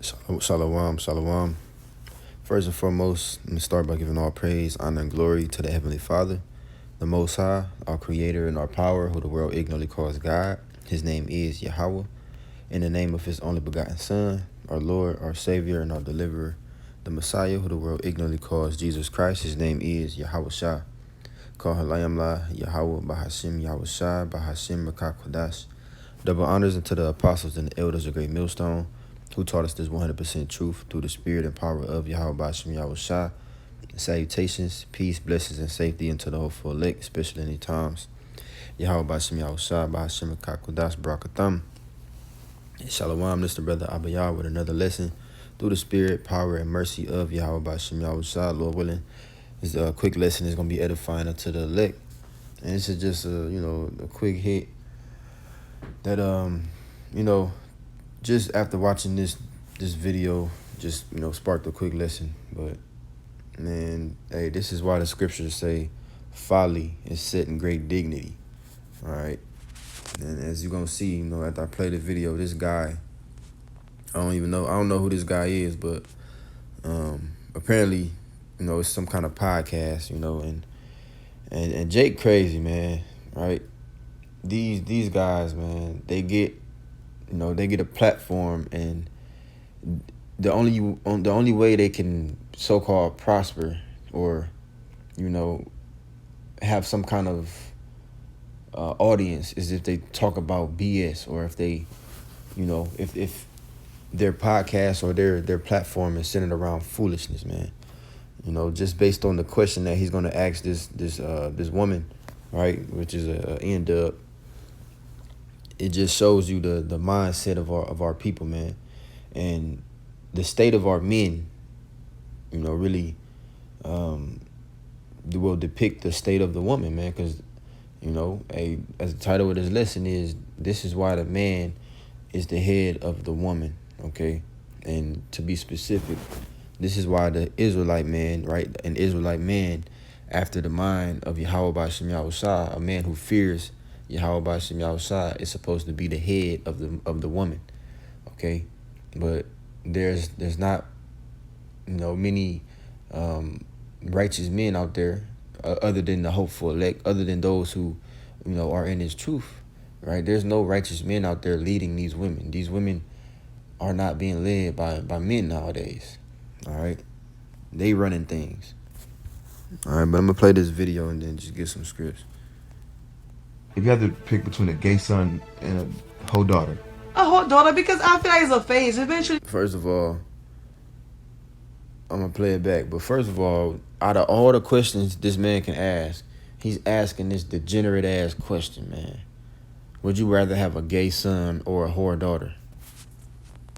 Shalom, shalom. First and foremost, let me start by giving all praise, honor, and glory to the Heavenly Father, the Most High, our Creator and our power, who the world ignorantly calls God. His name is Yahweh. In the name of His only begotten Son, our Lord, our Savior, and our Deliverer, the Messiah, who the world ignorantly calls Jesus Christ. His name is Yahweh Shah. Call Halayam La, Yahweh, Bahashim, Yahweh Shah, Bahashim, Makak Kodash. Double honors unto the apostles and the elders of Great Millstone, who taught us this 100% truth through the spirit and power of Yahweh Bashim Yahweh Shah. Salutations, peace, blessings, and safety unto the hopeful elect, especially in these times. Yahweh Bashim Yahweh Shah, Bahashim Kakudas Barakatham. Shalom, this is the brother Abayah with another lesson through the spirit, power, and mercy of Yahweh Bashim Yahweh Shah. Lord willing, this quick lesson is going to be edifying unto the elect. And this is just a quick hit that just after watching this video, just sparked a quick lesson. But man, hey, this is why the scriptures say folly is set in great dignity. All right. And as you're gonna see, after I play the video, this guy, I don't know who this guy is, but apparently, it's some kind of podcast, and Jake crazy, man, right? These guys, man, they get a platform, and the only way they can so-called prosper or have some kind of audience is if they talk about BS, or if they if their podcast or their platform is centered around foolishness, man. Just based on the question that he's going to ask this woman, right, which is a N-dub. It just shows you the mindset of our people, man, and the state of our men. Really will depict the state of the woman, man, because as the title of this lesson is, this is why the man is the head of the woman, okay? And to be specific, this is why the Israelite man, right, an Israelite man after the mind of Yahweh Bashim Yahweh Shah, a man who fears Yahweh Bashim Yahweh Shah, is supposed to be the head of the woman, okay? But there's not many righteous men out there other than the hopeful elect, other than those who are in His truth, right? There's no righteous men out there leading these women. These women are not being led by men nowadays. All right, they running things. All right, but I'm gonna play this video and then just get some scripts. If you had to pick between a gay son and a whole daughter. A whole daughter, because I feel like it's a phase. Eventually. First of all, I'm gonna play it back. But first of all, out of all the questions this man can ask, he's asking this degenerate ass question, man. Would you rather have a gay son or a whore daughter?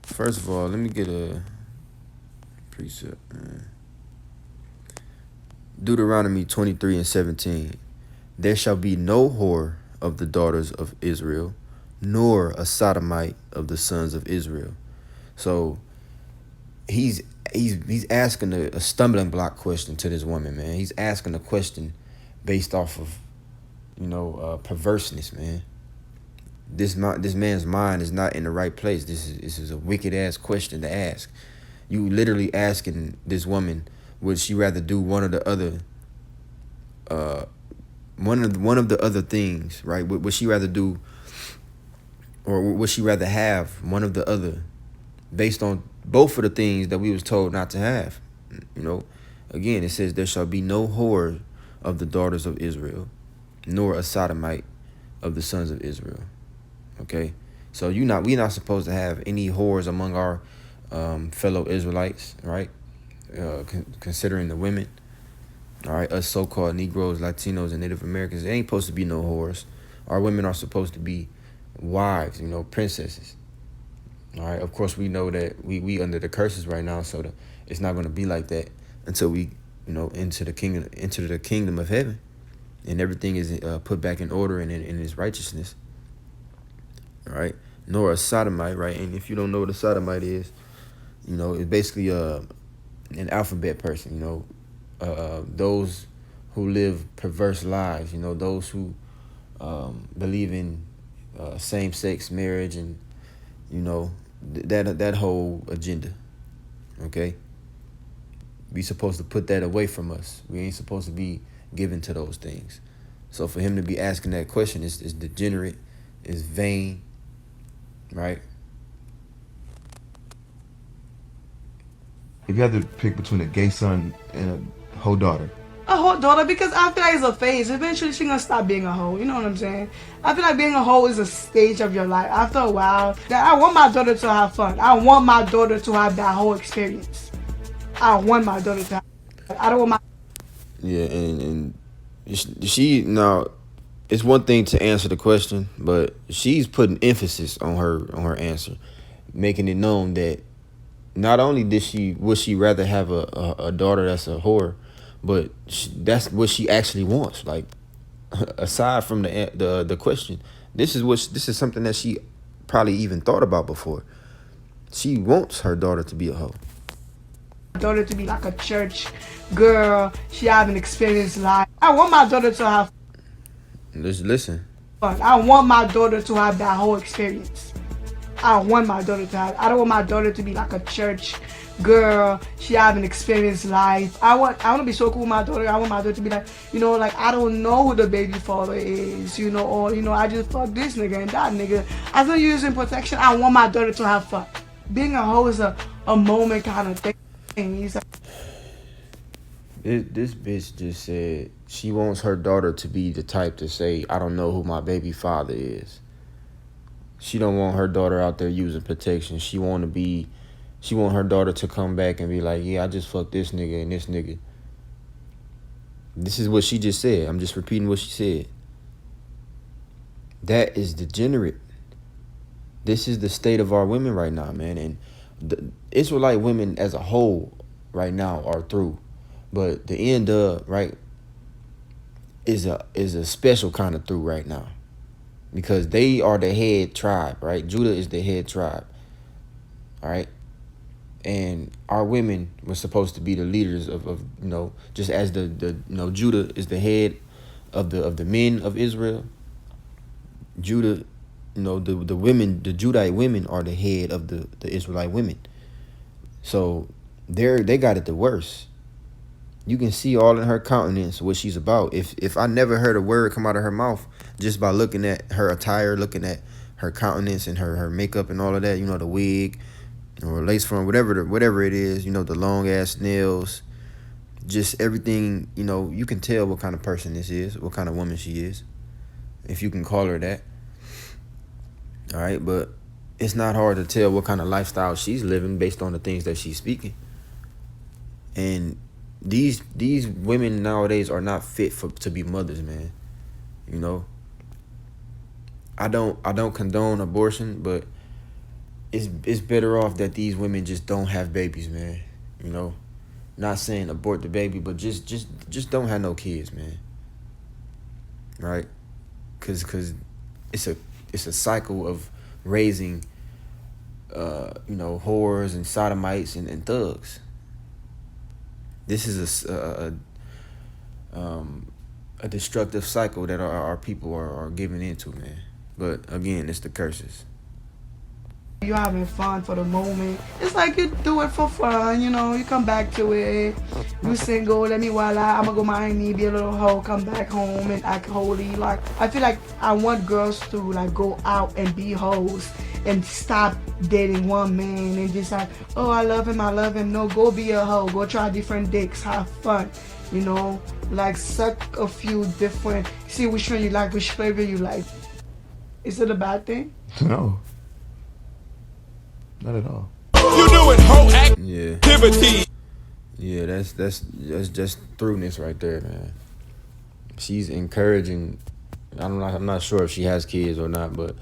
First of all, let me get a precept, man. Deuteronomy 23:17. There shall be no whore of the daughters of Israel, nor a sodomite of the sons of Israel. So he's asking a stumbling block question to this woman, man. He's asking a question based off of perverseness, man. This man's mind is not in the right place. This is a wicked ass question to ask. You literally asking this woman, would she rather do one of the other things, right? Would she rather do, or would she rather have one of the other, based on both of the things that we was told not to have? Again, it says there shall be no whore of the daughters of Israel, nor a sodomite of the sons of Israel. Okay, so we're not supposed to have any whores among our fellow Israelites, right? Considering the women, all right, us so-called Negroes, Latinos, and Native Americans, there ain't supposed to be no whores. Our women are supposed to be wives, princesses. All right, of course we know that we under the curses right now, so it's not going to be like that until we enter the kingdom of heaven, and everything is put back in order and in its righteousness. All right, nor a sodomite, right? And if you don't know what a sodomite is, it's basically an alphabet person, those who live perverse lives, those who believe in same-sex marriage and, that whole agenda. Okay, we supposed to put that away from us. We ain't supposed to be given to those things. So for him to be asking that question is degenerate, is vain, right? If you had to pick between a gay son and a hoe daughter, A hoe daughter, because I feel like it's a phase. Eventually, she's gonna stop being a hoe. You know what I'm saying? I feel like being a hoe is a stage of your life. After a while, I want my daughter to have fun. I want my daughter to have that whole experience. I want my daughter to have fun. I don't want my. Yeah, and she now, it's one thing to answer the question, but she's putting emphasis on her answer, making it known that not only would she rather have a daughter that's a whore, but that's what she actually wants. Like, aside from the question, this is something that she probably even thought about before. She wants her daughter to be a hoe. Daughter to be like a church girl. She have an experience life. I want my daughter to have Just listen. fun. I want my daughter to have that whole experience. I want my daughter to have. I don't want my daughter to be like a church girl. She have an experience life. I want to be so cool with my daughter. I want my daughter to be like, like I don't know who the baby father is, or I just fuck this nigga and that nigga. As long as you're using protection, I want my daughter to have fun. Being a hoe is a moment kind of thing. It's like, This bitch just said she wants her daughter to be the type to say, I don't know who my baby father is. She don't want her daughter out there using protection. She want her daughter to come back and be like, yeah, I just fucked this nigga and this nigga. This is what she just said. I'm just repeating what she said. That is degenerate. This is the state of our women right now, man. And the Israelite women as a whole right now are through. But the end of, right, is a special kind of through right now. Because they are the head tribe, right? Judah is the head tribe. All right. And our women were supposed to be the leaders of just as the Judah is the head of the men of Israel. Judah, the women, the Judite women are the head of the Israelite women. So they got it the worst. You can see all in her countenance what she's about. If I never heard a word come out of her mouth just by looking at her attire, looking at her countenance and her makeup and all of that, the wig or lace front, whatever it is, the long ass nails, just everything, you can tell what kind of person this is, what kind of woman she is, if you can call her that. All right, but it's not hard to tell what kind of lifestyle she's living based on the things that she's speaking. And these women nowadays are not fit to be mothers, man. I don't condone abortion, but it's better off that these women just don't have babies, man. Not saying abort the baby, but just don't have no kids, man. Right? Cause it's a cycle of raising whores and sodomites and thugs. This is a destructive cycle that our people are giving into, man. But again, it's the curses. you having fun for the moment. It's like you do it for fun, you come back to it. You single, let me while I'ma go Miami, be a little hoe, come back home and act holy. Like I feel like I want girls to like go out and be hoes and stop dating one man and just like, oh I love him. No, go be a hoe, go try different dicks, have fun. Like suck a few different, see which one you like, which flavor you like. Is it a bad thing? no, not at all. You doing whole Yeah. activity. Yeah, that's just throughness right there, man. She's encouraging. I'm not sure if she has kids or not, but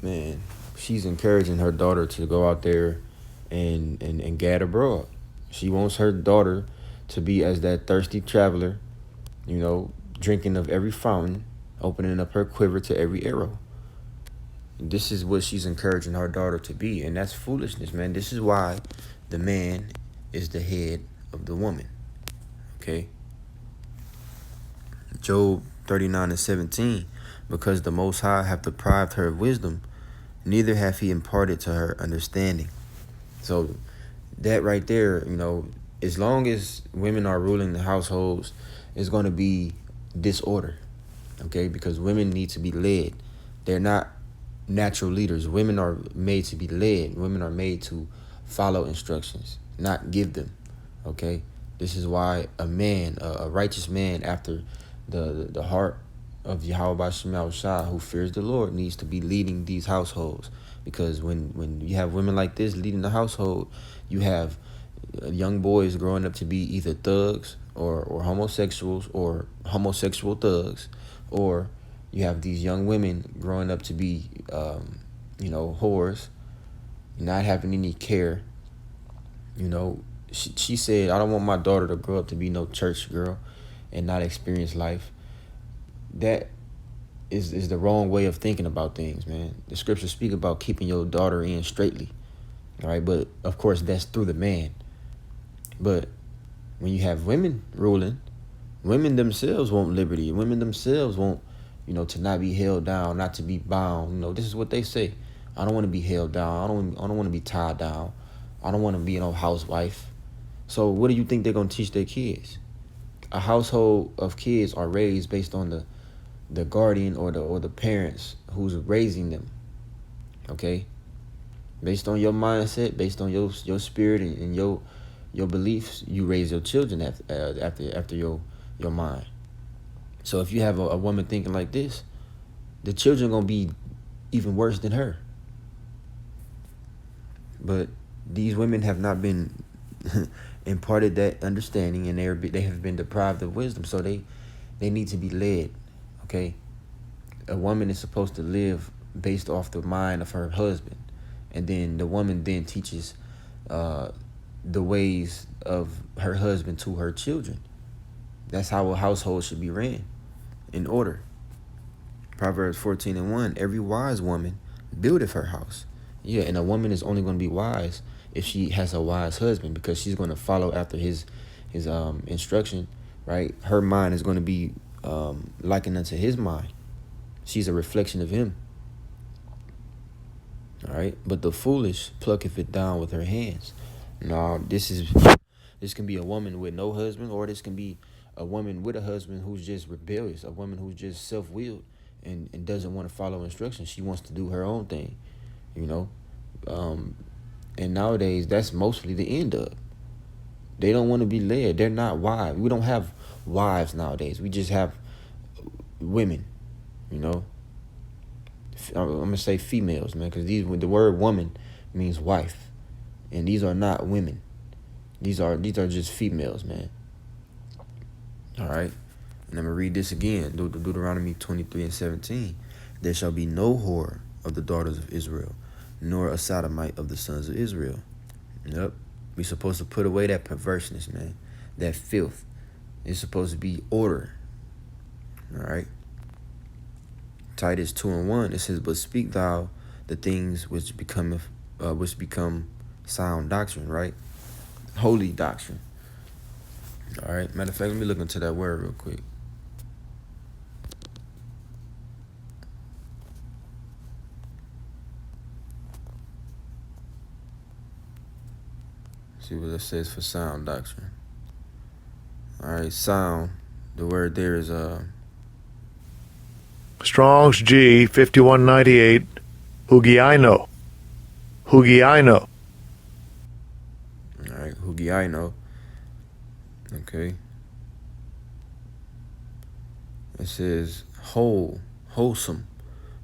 man, she's encouraging her daughter to go out there and gad abroad. She wants her daughter to be as that thirsty traveler, drinking of every fountain, opening up her quiver to every arrow. This is what she's encouraging her daughter to be, and that's foolishness, man. This is why the man is the head of the woman. Okay? Job 39:17, because the Most High have deprived her of wisdom neither hath he imparted to her understanding. So that right there, as long as women are ruling the households, it's going to be disorder, okay? Because women need to be led. They're not natural leaders. Women are made to be led. Women are made to follow instructions, not give them, okay? This is why a man, a righteous man after the heart of Yahweh Shema Shah, who fears the Lord, needs to be leading these households. Because when you have women like this leading the household, you have young boys growing up to be either thugs or homosexuals or homosexual thugs, or you have these young women growing up to be, whores, not having any care. She said, I don't want my daughter to grow up to be no church girl and not experience life. That is the wrong way of thinking about things, man. The scriptures speak about keeping your daughter in straightly, all right? But, of course, that's through the man. But when you have women ruling, women themselves want liberty. Women themselves want, to not be held down, not to be bound. This is what they say. I don't want to be held down. I don't want to be tied down. I don't want to be no housewife. So what do you think they're going to teach their kids? A household of kids are raised based on the guardian or the parents who's raising them, okay? Based on your mindset, based on your spirit and your beliefs, you raise your children after your mind. So if you have a woman thinking like this, the children gonna be even worse than her. But these women have not been imparted that understanding, and they have been deprived of wisdom. So they need to be led. Okay, a woman is supposed to live based off the mind of her husband, and then the woman then teaches the ways of her husband to her children. That's how a household should be ran, in order. Proverbs 14:1, every wise woman buildeth her house. Yeah, and a woman is only going to be wise if she has a wise husband, because she's going to follow after his instruction, right? Her mind is going to be likened unto his mind. She's a reflection of him. All right, but the foolish plucketh it down with her hands. Now, this can be a woman with no husband, or this can be a woman with a husband who's just rebellious, a woman who's just self-willed and doesn't want to follow instructions. She wants to do her own thing, and nowadays that's mostly the end of. They don't want to be led. They're not wives. We don't have wives nowadays. We just have women, I'm gonna say females, man, because the word woman means wife, and these are not women. These are just females, man. All right, and I'm gonna read this again. Deuteronomy 23:17. There shall be no whore of the daughters of Israel, nor a sodomite of the sons of Israel. Yep, we supposed to put away that perverseness, man, that filth. It's supposed to be order. All right. Titus 2:1, it says, but speak thou the things which become sound doctrine, right? Holy doctrine. All right. Matter of fact, let me look into that word real quick. See what it says for sound doctrine. All right, sound. The word there is Strong's G 5198. Hugiaino. Hugiaino. All right, Hugiaino. Okay. It says wholesome.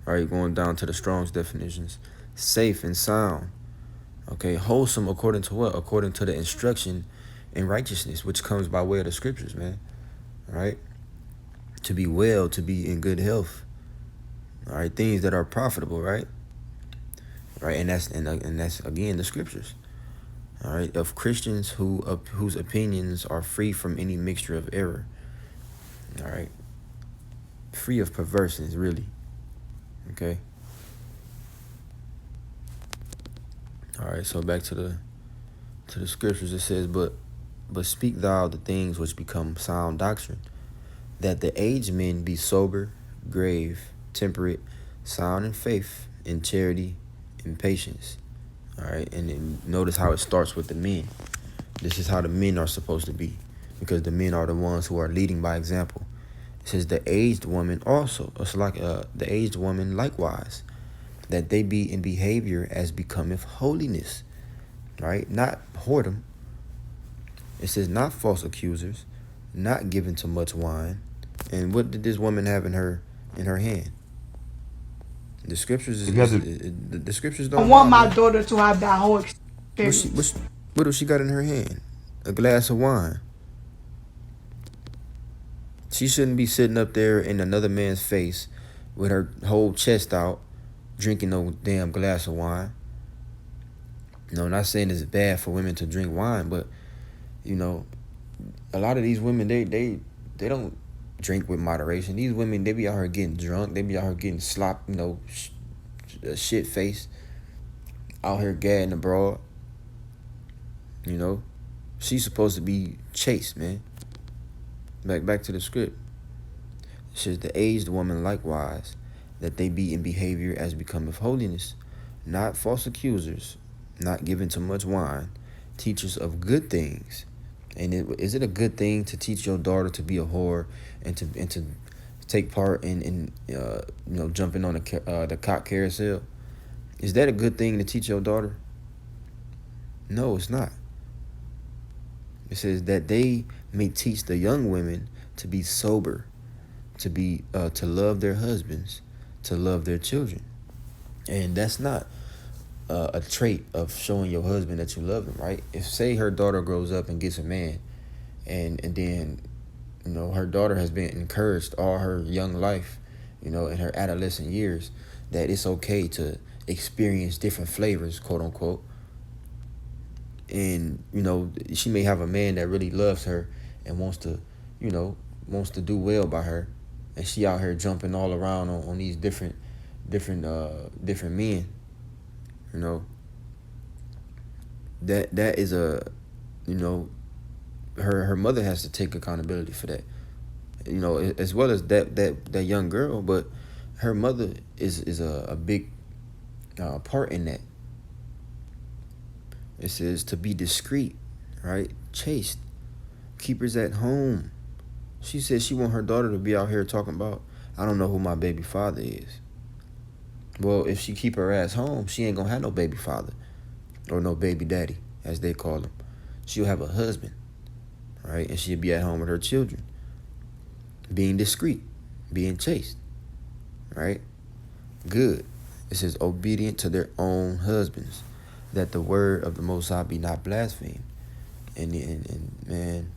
All right, going down to the Strong's definitions. Safe and sound. Okay, wholesome according to what? According to the instruction in righteousness, which comes by way of the scriptures, man. All right? To be well, to be in good health. All right, things that are profitable, right? Right, and that's again the scriptures. All right, of Christians whose opinions are free from any mixture of error. All right, free of perverseness, really. Okay. All right, so back to the scriptures. It says, but speak thou the things which become sound doctrine, that the aged men be sober, grave, temperate, sound in faith, in charity, and patience. All right, and then notice how it starts with the men. This is how the men are supposed to be, because the men are the ones who are leading by example. It says the aged woman also. It's like the aged woman likewise, that they be in behavior as becometh holiness, right? Not whoredom. It says not false accusers, not given to much wine. And what did this woman have in her hand? The scriptures the scriptures I don't want lie, my man. daughter to have that whole What experience. what do she got in her hand? A glass of wine. She shouldn't be sitting up there in another man's face with her whole chest out, drinking no damn glass of wine. No, not saying it's bad for women to drink wine, but you know, a lot of these women they don't drink with moderation. These women, they be out here getting drunk, they be out here getting slopped, shit faced, out here gadding abroad. You know, she's supposed to be chaste, man. Back to the script. It says the aged woman likewise, that they be in behavior as becometh holiness, not false accusers, not given to much wine, teachers of good things. And is it a good thing to teach your daughter to be a whore and to take part in jumping on the cock carousel? Is that a good thing to teach your daughter? No, it's not. It says that they may teach the young women to be sober, to love their husbands, to love their children. And that's not a trait of showing your husband that you love him, right? If, say, her daughter grows up and gets a man, and then, her daughter has been encouraged all her young life, in her adolescent years, that it's okay to experience different flavors, quote unquote. And, she may have a man that really loves her and wants to do well by her. And she out here jumping all around on these different men. That is her mother has to take accountability for that. As well as that young girl, but her mother is a big part in that. It says to be discreet, right? Chaste. Keepers at home. She said she want her daughter to be out here talking about, I don't know who my baby father is. Well, if she keep her ass home, she ain't gonna have no baby father or no baby daddy, as they call him. She'll have a husband, right? And she'll be at home with her children, being discreet, being chaste, right? Good. It says obedient to their own husbands, that the word of the Most High be not blasphemed. And man,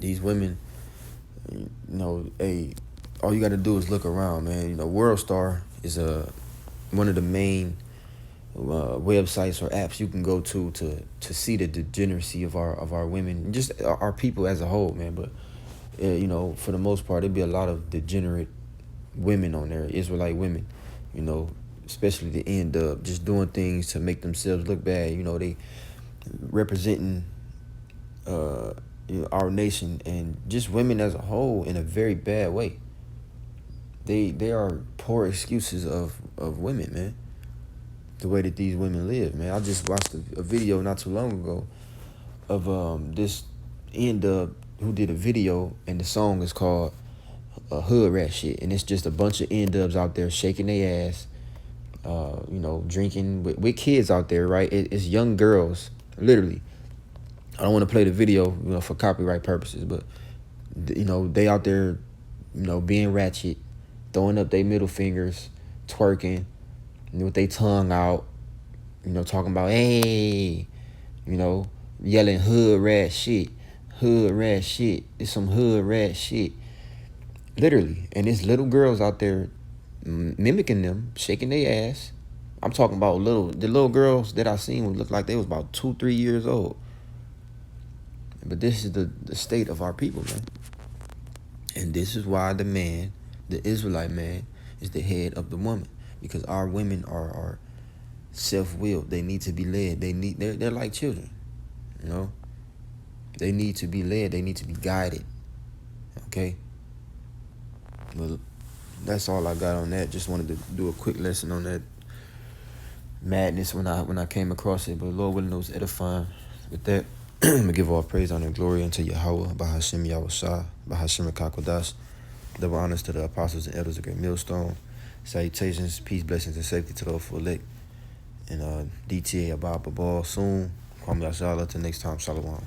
these women, hey, all you got to do is look around, man. World Star is one of the main websites or apps you can go to see the degeneracy of our women, just our people as a whole, man. But for the most part, there'd be a lot of degenerate women on there, Israelite women, especially the end up just doing things to make themselves look bad. They representing our nation and just women as a whole in a very bad way. They are poor excuses of women, man. The way that these women live, man. I just watched a video not too long ago of this N-Dub who did a video, and the song is called Hood Rat Shit, and it's just a bunch of N-Dubs out there shaking their ass, drinking with kids out there, right? It's young girls, literally. I don't want to play the video, for copyright purposes, but they out there, being ratchet, throwing up their middle fingers, twerking, with their tongue out, talking about, hey, yelling hood rat shit. It's some hood rat shit. Literally. And there's little girls out there mimicking them, shaking their ass. I'm talking about the little girls that I seen would look like they was about 2-3 years old. But this is the state of our people, man. And this is why the man, the Israelite man, is the head of the woman. Because our women are self-willed. They need to be led. They're like children. They need to be led. They need to be guided. Okay? Well, that's all I got on that. Just wanted to do a quick lesson on that. madness when I came across it, but Lord willing, it was edifying. With that, I'm gonna give all praise, honor, and glory unto Yahweh, Bahashim Yahushua, Bahashim Kakodash. Double honors to the apostles and elders of Great Millstone. Salutations, peace, blessings, and safety to those for elect. And DTA Abba Babal soon. Kwame Yashala. Till next time, Shalom.